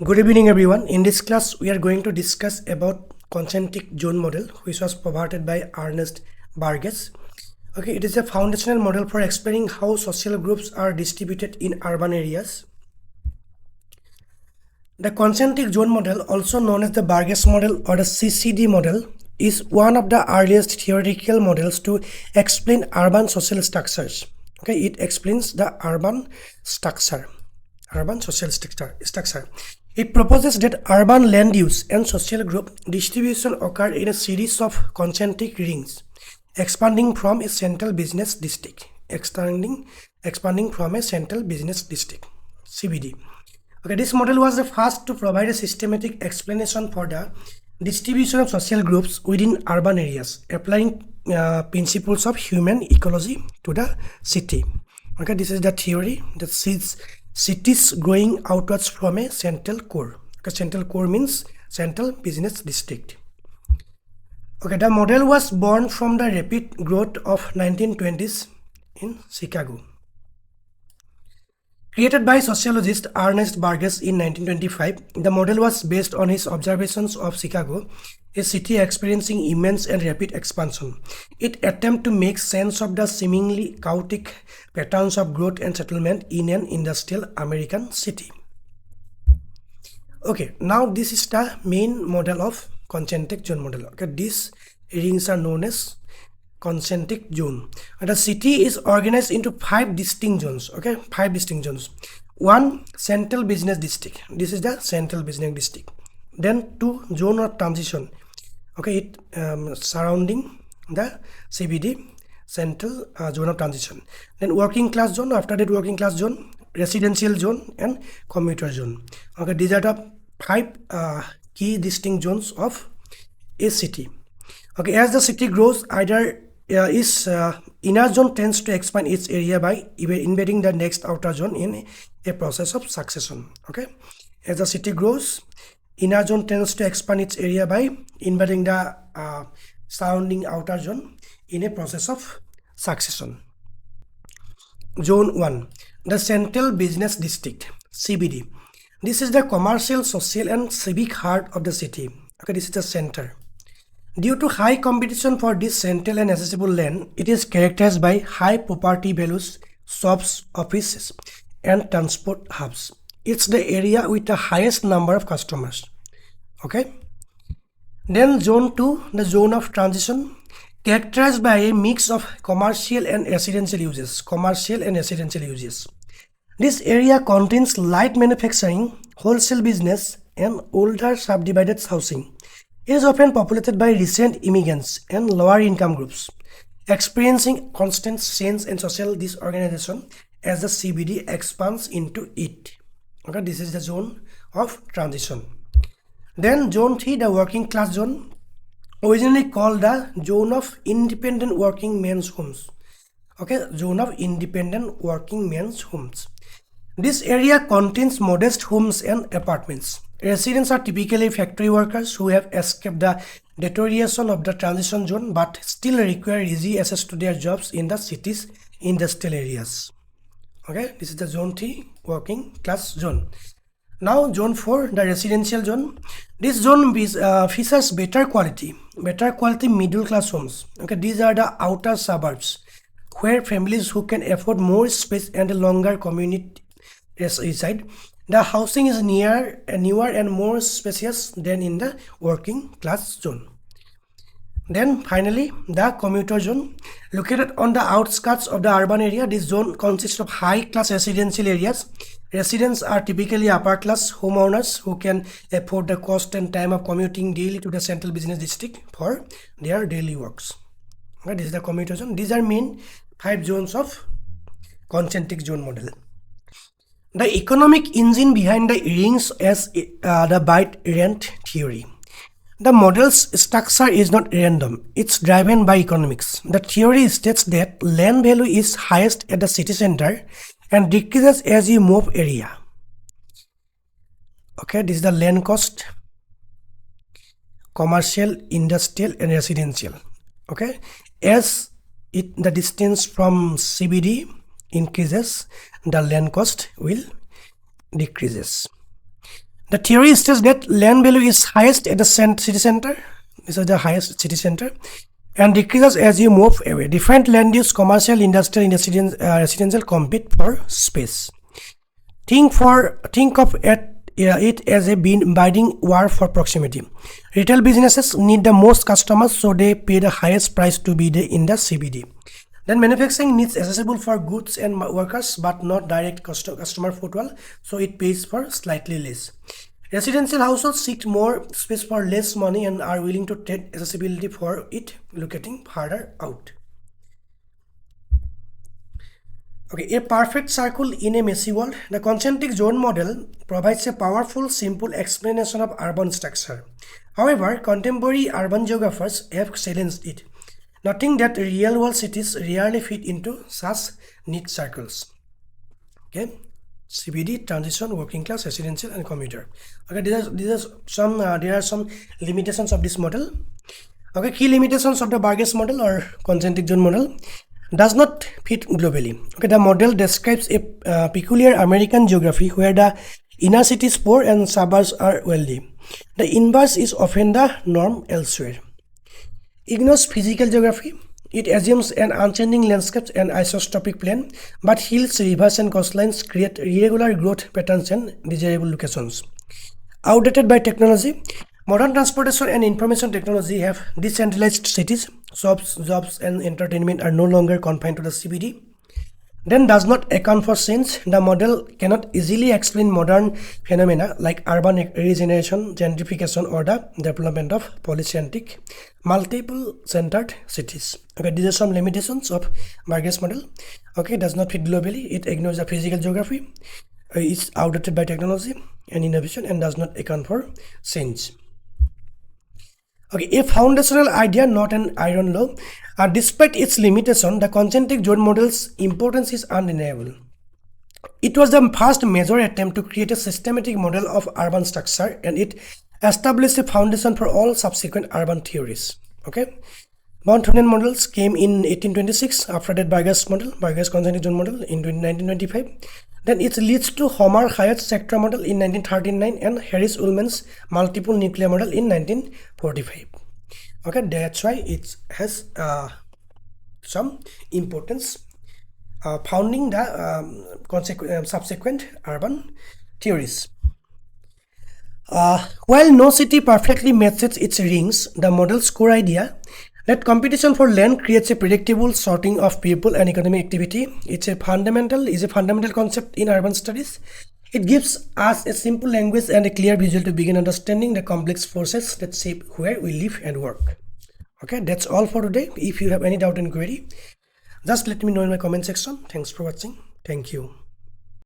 Good evening, everyone. In this class, we are going to discuss about concentric zone model, which was provided by Ernest Burgess. Okay, it is a foundational model for explaining how social groups are distributed in urban areas. The concentric zone model, also known as the Burgess model or the CCD model, is one of the earliest theoretical models to explain urban social structures. Okay, it explains the urban social structure. It proposes that urban land use and social group distribution occur in a series of concentric rings, expanding from a central business district. Expanding from a central business district, CBD. Okay, this model was the first to provide a systematic explanation for the distribution of social groups within urban areas, applying principles of human ecology to the city. Okay, this is the theory that sees cities growing outwards from a central core. Okay, central core means central business district. Okay, the model was born from the rapid growth of 1920s in Chicago. Created by sociologist Ernest Burgess in 1925, the model was based on his observations of Chicago, a city experiencing immense and rapid expansion. It attempted to make sense of the seemingly chaotic patterns of growth and settlement in an industrial American city. Okay, now this is the main model of concentric zone model. Okay, these rings are known as concentric zone. The city is organized into 5 distinct zones. Okay, 5 distinct zones. One, central business district. This is the central business district. Then 2, zone of transition. Okay, it surrounding the CBD, central zone of transition. Then working class zone. After that, working class zone, residential zone, and commuter zone. Okay, these are the 5 key distinct zones of a city. Okay, as the city grows, either inner zone tends to expand its area by invading the next outer zone in a process of succession. Okay, as the city grows, inner zone tends to expand its area by invading the surrounding outer zone in a process of succession. Zone 1, the Central Business District, CBD. This is the commercial, social, and civic heart of the city. Okay, this is the center. Due to high competition for this central and accessible land, it is characterized by high property values, shops, offices, and transport hubs. It's the area with the highest number of customers. Okay. Then zone 2, the zone of transition, characterized by a mix of commercial and residential uses. This area contains light manufacturing, wholesale business, and older subdivided housing. It is often populated by recent immigrants and lower income groups, experiencing constant change and social disorganization as the CBD expands into it. Okay, this is the zone of transition. Then zone 3, the working class zone, originally called the zone of independent working men's homes. Okay, zone of independent working men's homes. This area contains modest homes and apartments. Residents are typically factory workers who have escaped the deterioration of the transition zone but still require easy access to their jobs in the city's industrial areas. Okay, this is the zone 3, working class zone. Now zone 4, the residential zone. This zone features better quality middle class homes. Okay, these are the outer suburbs where families who can afford more space and a longer commute reside. The housing is newer and more spacious than in the working class zone. Then finally, the commuter zone. Located on the outskirts of the urban area, this zone consists of high-class residential areas. Residents are typically upper-class homeowners who can afford the cost and time of commuting daily to the central business district for their daily works. Okay, this is the commuter zone. These are main 5 zones of concentric zone model. The economic engine behind the rings is the bite-rent theory. The model's structure is not random, it's driven by economics. The theory states that land value is highest at the city center and decreases as you move area. Okay, this is the land cost, commercial, industrial, and residential. Okay, as the distance from CBD increases, the land cost will decreases. The theory states that land value is highest at the city center. This is the highest city center, and decreases as you move away. Different land use, commercial, industrial, residential compete for space. Think of it as a bidding war for proximity. Retail businesses need the most customers, so they pay the highest price to be in the CBD. Then manufacturing needs accessible for goods and workers, but not direct customer footfall, so it pays for slightly less. Residential households seek more space for less money and are willing to trade accessibility for it, locating farther out. Okay, a perfect circle in a messy world. The concentric zone model provides a powerful, simple explanation of urban structure. However, contemporary urban geographers have challenged it, noting that real-world cities rarely fit into such neat circles. Okay, CBD, transition, working class, residential, and commuter. Okay, there are some limitations of this model. Okay, key limitations of the Burgess model or concentric zone model. Does not fit globally. Okay, the model describes a peculiar American geography where the inner city is poor and suburbs are wealthy. The inverse is often the norm elsewhere. Ignores physical geography. It assumes an unchanging landscape and isotropic plane, but hills, rivers, and coastlines create irregular growth patterns and desirable locations. Outdated by technology. Modern transportation and information technology have decentralized cities. Jobs, and entertainment are no longer confined to the CBD. Then does not account for change. The model cannot easily explain modern phenomena like urban regeneration, gentrification, or the development of polycentric, multiple-centered cities. Okay, these are some limitations of Burgess model. Okay, does not fit globally. It ignores the physical geography. It's outdated by technology and innovation and does not account for change. Okay, a foundational idea, not an iron law. Despite its limitation, the concentric zone model's importance is undeniable. It was the first major attempt to create a systematic model of urban structure, and it established a foundation for all subsequent urban theories. Okay, Bonthonian models came in 1826, after that Burgess concentric zone model in 1925. Then it leads to Homer Hyatt's sector model in 1939 and Harris Ullman's multiple nuclear model in 1945. Okay, that's why it has some importance founding the subsequent urban theories. While no city perfectly matches its rings, the model's core idea that competition for land creates a predictable sorting of people and economic activity is a fundamental concept in urban studies. It gives us a simple language and a clear visual to begin understanding the complex forces that shape where we live and work. Okay, that's all for today. If you have any doubt and query, just let me know in my comment section. Thanks for watching. Thank you.